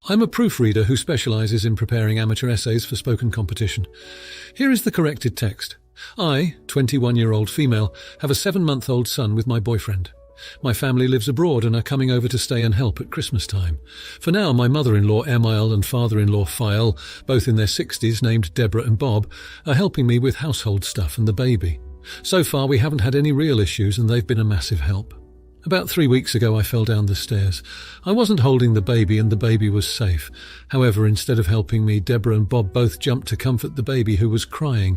I'm a proofreader who specializes in preparing amateur essays for spoken competition. Here is the corrected text. I, 21-year-old female, have a 7-month-old son with my boyfriend. My family lives abroad and are coming over to stay and help at Christmas time. For now, my mother-in-law Emile and father-in-law Fael, both in their 60s, named Deborah and Bob, are helping me with household stuff and the baby. So far, we haven't had any real issues and they've been a massive help. About 3 weeks ago, I fell down the stairs. I wasn't holding the baby and the baby was safe. However, instead of helping me, Deborah and Bob both jumped to comfort the baby who was crying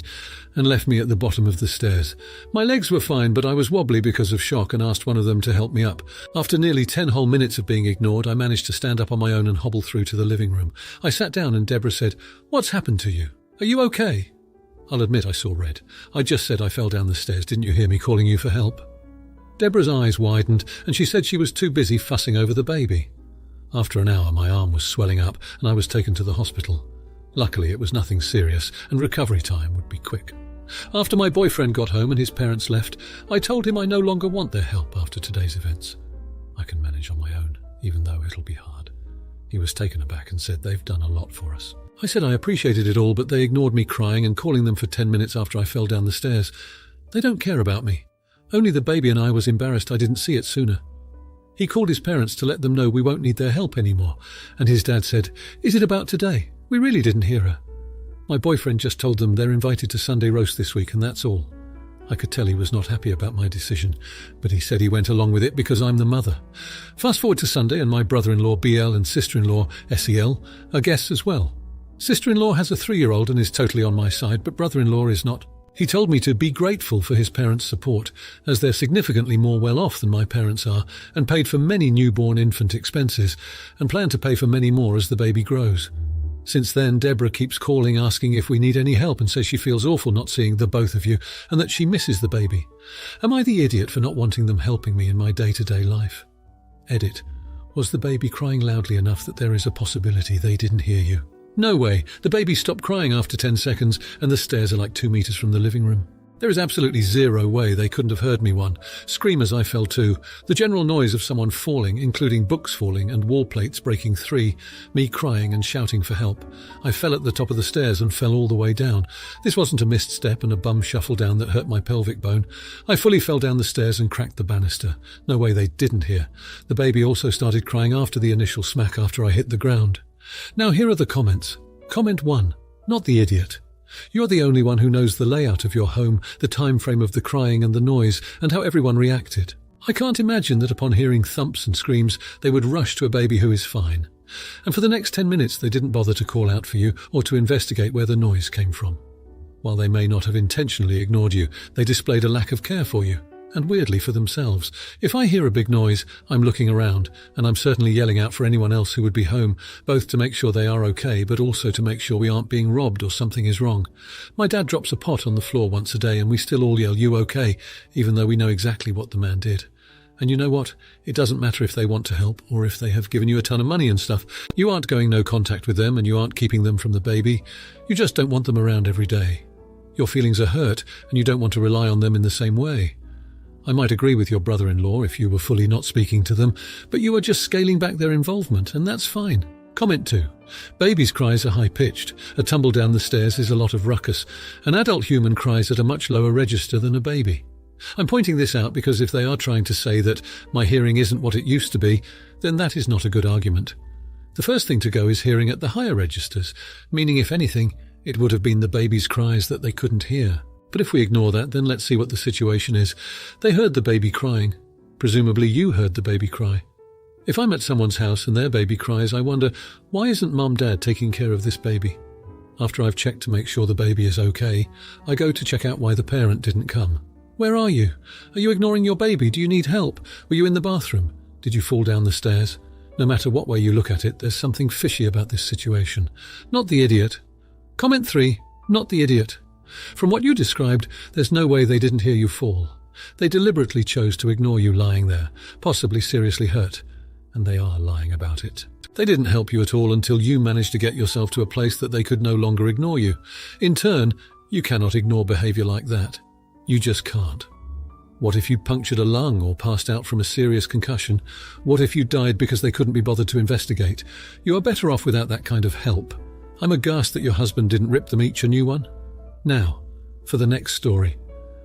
and left me at the bottom of the stairs. My legs were fine, but I was wobbly because of shock and asked one of them to help me up. After nearly 10 whole minutes of being ignored, I managed to stand up on my own and hobble through to the living room. I sat down and Deborah said, "What's happened to you? Are you okay?" I'll admit I saw red. I just said I fell down the stairs. Didn't you hear me calling you for help? Deborah's eyes widened and she said she was too busy fussing over the baby. After an hour, my arm was swelling up and I was taken to the hospital. Luckily, it was nothing serious and recovery time would be quick. After my boyfriend got home and his parents left, I told him I no longer want their help after today's events. I can manage on my own, even though it'll be hard. He was taken aback and said they've done a lot for us. I said I appreciated it all, but they ignored me crying and calling them for 10 minutes after I fell down the stairs. They don't care about me. Only the baby and I was embarrassed I didn't see it sooner. He called his parents to let them know we won't need their help anymore, and his dad said, "Is it about today? We really didn't hear her." My boyfriend just told them they're invited to Sunday roast this week, and that's all. I could tell he was not happy about my decision, but he said he went along with it because I'm the mother. Fast forward to Sunday, and my brother-in-law BL and sister-in-law SEL are guests as well. Sister-in-law has a 3-year-old and is totally on my side, but brother-in-law is not. He told me to be grateful for his parents' support, as they're significantly more well-off than my parents are, and paid for many newborn infant expenses, and plan to pay for many more as the baby grows. Since then, Deborah keeps calling asking if we need any help and says she feels awful not seeing the both of you, and that she misses the baby. Am I the idiot for not wanting them helping me in my day-to-day life? Edit. Was the baby crying loudly enough that there is a possibility they didn't hear you? No way. The baby stopped crying after 10 seconds and the stairs are like 2 meters from the living room. There is absolutely zero way they couldn't have heard me one. Scream as I fell too. The general noise of someone falling, including books falling and wall plates breaking 3, me crying and shouting for help. I fell at the top of the stairs and fell all the way down. This wasn't a missed step and a bum shuffle down that hurt my pelvic bone. I fully fell down the stairs and cracked the banister. No way they didn't hear. The baby also started crying after the initial smack after I hit the ground. Now here are the comments. Comment 1. Not the idiot. You're the only one who knows the layout of your home, the time frame of the crying and the noise, and how everyone reacted. I can't imagine that upon hearing thumps and screams, they would rush to a baby who is fine. And for the next 10 minutes, they didn't bother to call out for you or to investigate where the noise came from. While they may not have intentionally ignored you, they displayed a lack of care for you. And weirdly for themselves. If I hear a big noise, I'm looking around, and I'm certainly yelling out for anyone else who would be home, both to make sure they are okay, but also to make sure we aren't being robbed or something is wrong. My dad drops a pot on the floor once a day, and we still all yell, "You okay?" even though we know exactly what the man did. And you know what? It doesn't matter if they want to help, or if they have given you a ton of money and stuff. You aren't going no contact with them, and you aren't keeping them from the baby. You just don't want them around every day. Your feelings are hurt, and you don't want to rely on them in the same way. I might agree with your brother-in-law if you were fully not speaking to them, but you are just scaling back their involvement, and that's fine. Comment 2. Babies' cries are high-pitched. A tumble down the stairs is a lot of ruckus. An adult human cries at a much lower register than a baby. I'm pointing this out because if they are trying to say that my hearing isn't what it used to be, then that is not a good argument. The first thing to go is hearing at the higher registers, meaning if anything, it would have been the baby's cries that they couldn't hear. But if we ignore that, then let's see what the situation is. They heard the baby crying. Presumably you heard the baby cry. If I'm at someone's house and their baby cries, I wonder, why isn't Mum/Dad taking care of this baby? After I've checked to make sure the baby is okay, I go to check out why the parent didn't come. Where are you? Are you ignoring your baby? Do you need help? Were you in the bathroom? Did you fall down the stairs? No matter what way you look at it, there's something fishy about this situation. Not the idiot. Comment 3. Not the idiot. From what you described, there's no way they didn't hear you fall. They deliberately chose to ignore you lying there, possibly seriously hurt, and they are lying about it. They didn't help you at all until you managed to get yourself to a place that they could no longer ignore you. In turn, you cannot ignore behavior like that. You just can't. What if you punctured a lung or passed out from a serious concussion? What if you died because they couldn't be bothered to investigate? You are better off without that kind of help. I'm aghast that your husband didn't rip them each a new one. Now, for the next story.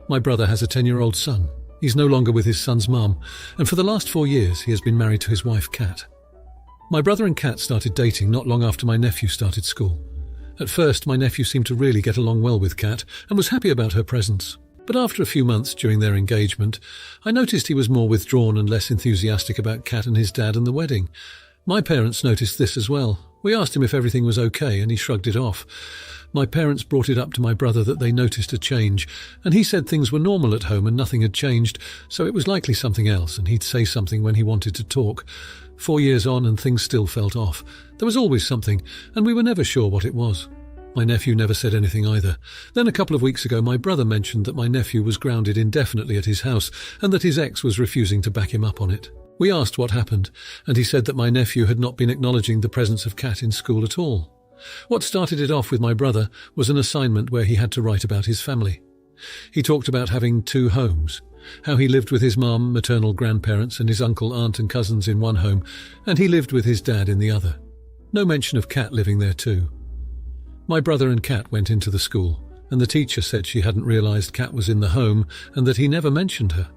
My brother has a 10-year-old son. He's no longer with his son's mum, and for the last 4 years he has been married to his wife, Kat. My brother and Kat started dating not long after my nephew started school. At first, my nephew seemed to really get along well with Kat and was happy about her presence. But after a few months during their engagement, I noticed he was more withdrawn and less enthusiastic about Kat and his dad and the wedding. My parents noticed this as well. We asked him if everything was okay, and he shrugged it off. My parents brought it up to my brother that they noticed a change, and he said things were normal at home and nothing had changed, so it was likely something else, and he'd say something when he wanted to talk. 4 years on and things still felt off. There was always something, and we were never sure what it was. My nephew never said anything either. Then a couple of weeks ago my brother mentioned that my nephew was grounded indefinitely at his house and that his ex was refusing to back him up on it. We asked what happened, and he said that my nephew had not been acknowledging the presence of Kat in school at all. What started it off with my brother was an assignment where he had to write about his family. He talked about having 2 homes, how he lived with his mum, maternal grandparents and his uncle, aunt and cousins in one home, and he lived with his dad in the other. No mention of Kat living there too. My brother and Kat went into the school, and the teacher said she hadn't realised Kat was in the home and that he never mentioned her.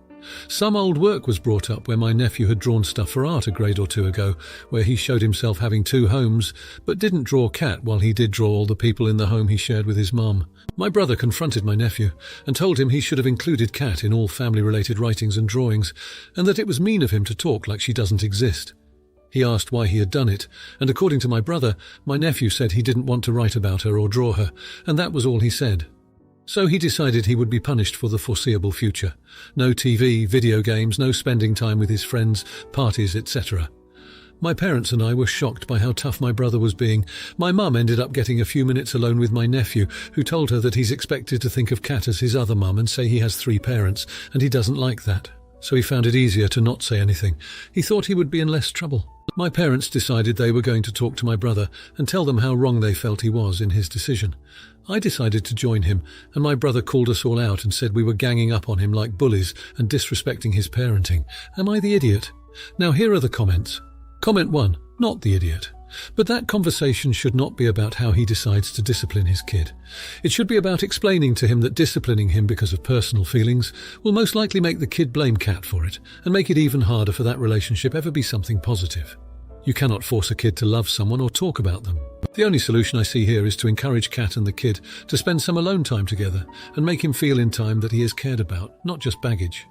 Some old work was brought up where my nephew had drawn stuff for art a grade or 2 ago, where he showed himself having 2 homes, but didn't draw Kat while he did draw all the people in the home he shared with his mum. My brother confronted my nephew and told him he should have included Kat in all family-related writings and drawings, and that it was mean of him to talk like she doesn't exist. He asked why he had done it, and according to my brother, my nephew said he didn't want to write about her or draw her, and that was all he said. So he decided he would be punished for the foreseeable future. No TV, video games, no spending time with his friends, parties, etc. My parents and I were shocked by how tough my brother was being. My mum ended up getting a few minutes alone with my nephew, who told her that he's expected to think of Kat as his other mum and say he has 3 parents, and he doesn't like that. So he found it easier to not say anything. He thought he would be in less trouble. My parents decided they were going to talk to my brother and tell them how wrong they felt he was in his decision. I decided to join him, and my brother called us all out and said we were ganging up on him like bullies and disrespecting his parenting. Am I the idiot? Now here are the comments. Comment 1. Not the idiot. But that conversation should not be about how he decides to discipline his kid. It should be about explaining to him that disciplining him because of personal feelings will most likely make the kid blame Kat for it and make it even harder for that relationship ever be something positive. You cannot force a kid to love someone or talk about them. The only solution I see here is to encourage Kat and the kid to spend some alone time together and make him feel in time that he is cared about, not just baggage.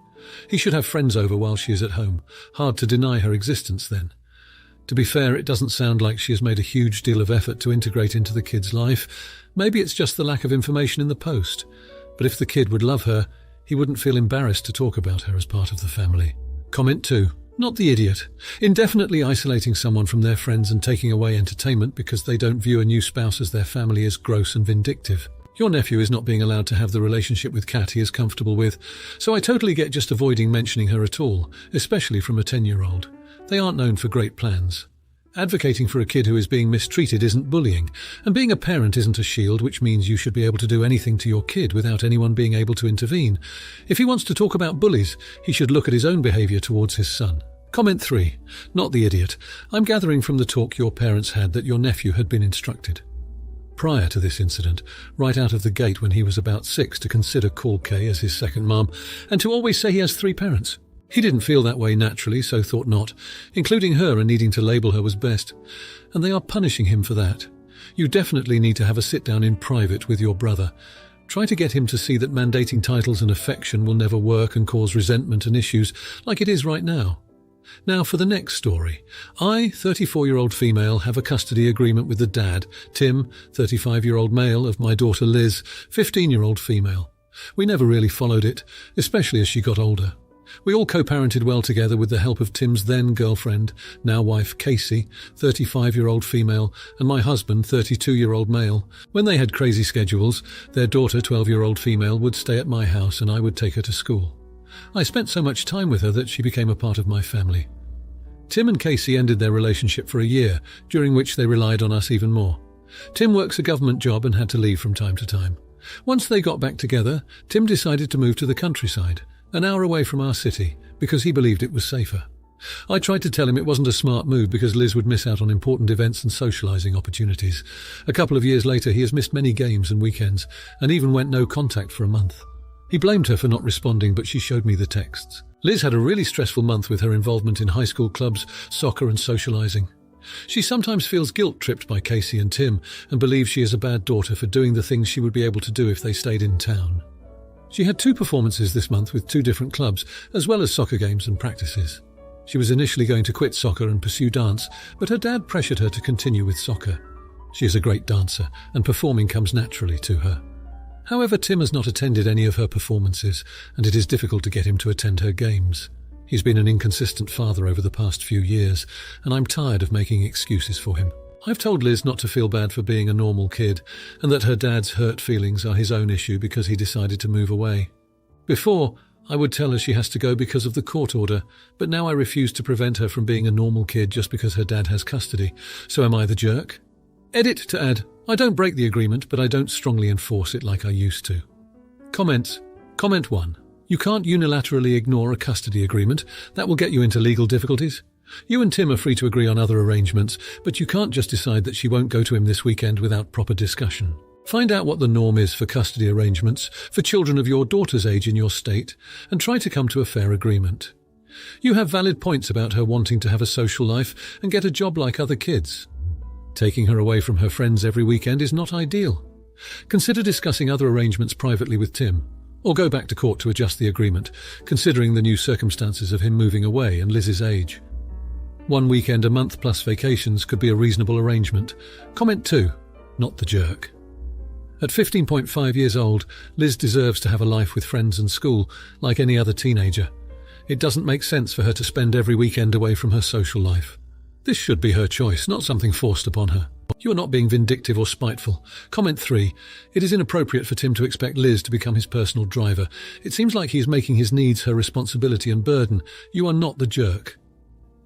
He should have friends over while she is at home. Hard to deny her existence then. To be fair, it doesn't sound like she has made a huge deal of effort to integrate into the kid's life. Maybe it's just the lack of information in the post. But if the kid would love her, he wouldn't feel embarrassed to talk about her as part of the family. Comment 2. Not the idiot. Indefinitely isolating someone from their friends and taking away entertainment because they don't view a new spouse as their family is gross and vindictive. Your nephew is not being allowed to have the relationship with Kat he is comfortable with, so I totally get just avoiding mentioning her at all, especially from a 10-year-old. They aren't known for great plans. Advocating for a kid who is being mistreated isn't bullying, and being a parent isn't a shield, which means you should be able to do anything to your kid without anyone being able to intervene. If he wants to talk about bullies, he should look at his own behaviour towards his son. Comment 3. Not the idiot. I'm gathering from the talk your parents had that your nephew had been instructed prior to this incident, right out of the gate when he was about 6, to consider Call Kay as his second mum, and to always say he has 3 parents. He didn't feel that way naturally, so thought not. Including her and needing to label her was best. And they are punishing him for that. You definitely need to have a sit-down in private with your brother. Try to get him to see that mandating titles and affection will never work and cause resentment and issues like it is right now. Now for the next story. I, 34-year-old female, have a custody agreement with the dad, Tim, 35-year-old male, of my daughter Liz, 15-year-old female. We never really followed it, especially as she got older. We all co-parented well together with the help of Tim's then-girlfriend, now wife Casey, 35-year-old female, and my husband, 32-year-old male. When they had crazy schedules, their daughter, 12-year-old female, would stay at my house and I would take her to school. I spent so much time with her that she became a part of my family. Tim and Casey ended their relationship for a year, during which they relied on us even more. Tim works a government job and had to leave from time to time. Once they got back together, Tim decided to move to the countryside, an hour away from our city, because he believed it was safer. I tried to tell him it wasn't a smart move because Liz would miss out on important events and socialising opportunities. A couple of years later, he has missed many games and weekends, and even went no contact for a month. He blamed her for not responding, but she showed me the texts. Liz had a really stressful month with her involvement in high school clubs, soccer and socialising. She sometimes feels guilt-tripped by Casey and Tim and believes she is a bad daughter for doing the things she would be able to do if they stayed in town. She had 2 performances this month with 2 different clubs, as well as soccer games and practices. She was initially going to quit soccer and pursue dance, but her dad pressured her to continue with soccer. She is a great dancer, and performing comes naturally to her. However, Tim has not attended any of her performances, and it is difficult to get him to attend her games. He's been an inconsistent father over the past few years, and I'm tired of making excuses for him. I've told Liz not to feel bad for being a normal kid, and that her dad's hurt feelings are his own issue because he decided to move away. Before, I would tell her she has to go because of the court order, but now I refuse to prevent her from being a normal kid just because her dad has custody. So am I the jerk? Edit to add, I don't break the agreement, but I don't strongly enforce it like I used to. Comments. Comment 1. You can't unilaterally ignore a custody agreement. That will get you into legal difficulties. You and Tim are free to agree on other arrangements, but you can't just decide that she won't go to him this weekend without proper discussion. Find out what the norm is for custody arrangements for children of your daughter's age in your state, and try to come to a fair agreement. You have valid points about her wanting to have a social life and get a job like other kids. Taking her away from her friends every weekend is not ideal. Consider discussing other arrangements privately with Tim, or go back to court to adjust the agreement, considering the new circumstances of him moving away and Liz's age. 1 weekend a month plus vacations could be a reasonable arrangement. Comment 2. Not the jerk. At 15.5 years old, Liz deserves to have a life with friends and school, like any other teenager. It doesn't make sense for her to spend every weekend away from her social life. This should be her choice, not something forced upon her. You are not being vindictive or spiteful. Comment 3. It is inappropriate for Tim to expect Liz to become his personal driver. It seems like he is making his needs her responsibility and burden. You are not the jerk.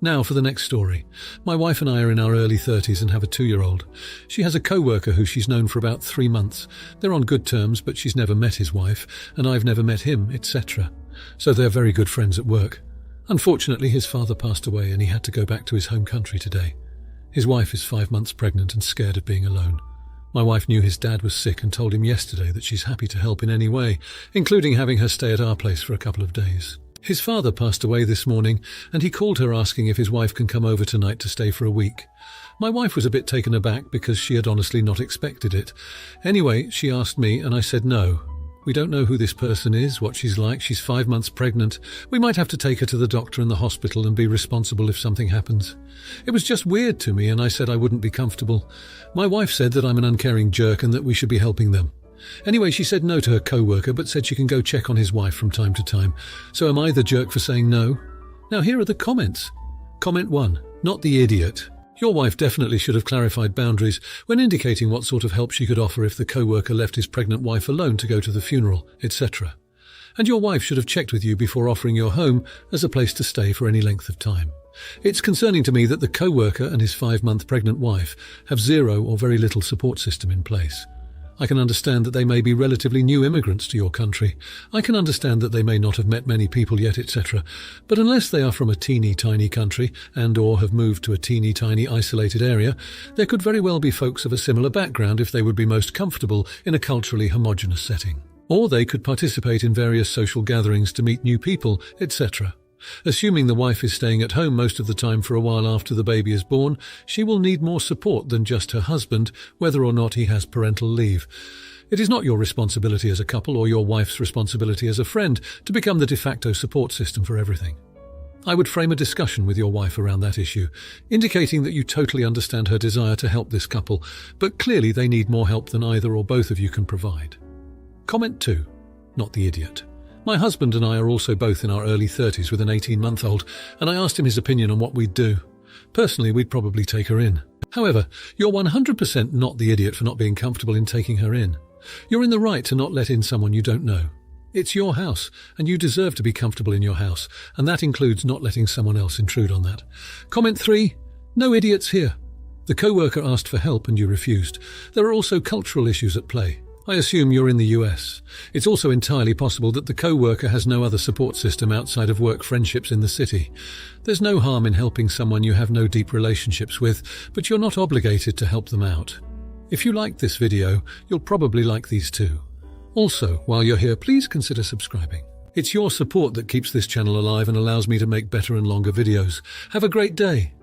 Now for the next story. My wife and I are in our early 30s and have a 2-year-old. She has a co-worker who she's known for about 3 months. They're on good terms, but she's never met his wife, and I've never met him, etc. So they're very good friends at work. Unfortunately, his father passed away and he had to go back to his home country today. His wife is 5 months pregnant and scared of being alone. My wife knew his dad was sick and told him yesterday that she's happy to help in any way, including having her stay at our place for a couple of days. His father passed away this morning, and he called her asking if his wife can come over tonight to stay for a week. My wife was a bit taken aback because she had honestly not expected it. Anyway, she asked me, and I said no. We don't know who this person is, what she's like. She's 5 months pregnant. We might have to take her to the doctor and the hospital and be responsible if something happens. It was just weird to me, and I said I wouldn't be comfortable. My wife said that I'm an uncaring jerk and that we should be helping them. Anyway, she said no to her co-worker, but said she can go check on his wife from time to time. So am I the jerk for saying no? Now here are the comments. Comment 1. Not the idiot. Your wife definitely should have clarified boundaries when indicating what sort of help she could offer if the co-worker left his pregnant wife alone to go to the funeral, etc. And your wife should have checked with you before offering your home as a place to stay for any length of time. It's concerning to me that the co-worker and his 5-month pregnant wife have zero or very little support system in place. I can understand that they may be relatively new immigrants to your country. I can understand that they may not have met many people yet, etc. But unless they are from a teeny-tiny country and or have moved to a teeny-tiny isolated area, there could very well be folks of a similar background if they would be most comfortable in a culturally homogeneous setting. Or they could participate in various social gatherings to meet new people, etc. Assuming the wife is staying at home most of the time for a while after the baby is born, she will need more support than just her husband, whether or not he has parental leave. It is not your responsibility as a couple or your wife's responsibility as a friend to become the de facto support system for everything. I would frame a discussion with your wife around that issue, indicating that you totally understand her desire to help this couple, but clearly they need more help than either or both of you can provide. Comment 2. Not the idiot. My husband and I are also both in our early 30s with an 18-month-old, and I asked him his opinion on what we'd do. Personally, we'd probably take her in. However, you're 100% not the idiot for not being comfortable in taking her in. You're in the right to not let in someone you don't know. It's your house, and you deserve to be comfortable in your house, and that includes not letting someone else intrude on that. Comment 3. No idiots here. The co-worker asked for help and you refused. There are also cultural issues at play. I assume you're in the US. It's also entirely possible that the co-worker has no other support system outside of work friendships in the city. There's no harm in helping someone you have no deep relationships with, but you're not obligated to help them out. If you liked this video, you'll probably like these too. Also, while you're here, please consider subscribing. It's your support that keeps this channel alive and allows me to make better and longer videos. Have a great day.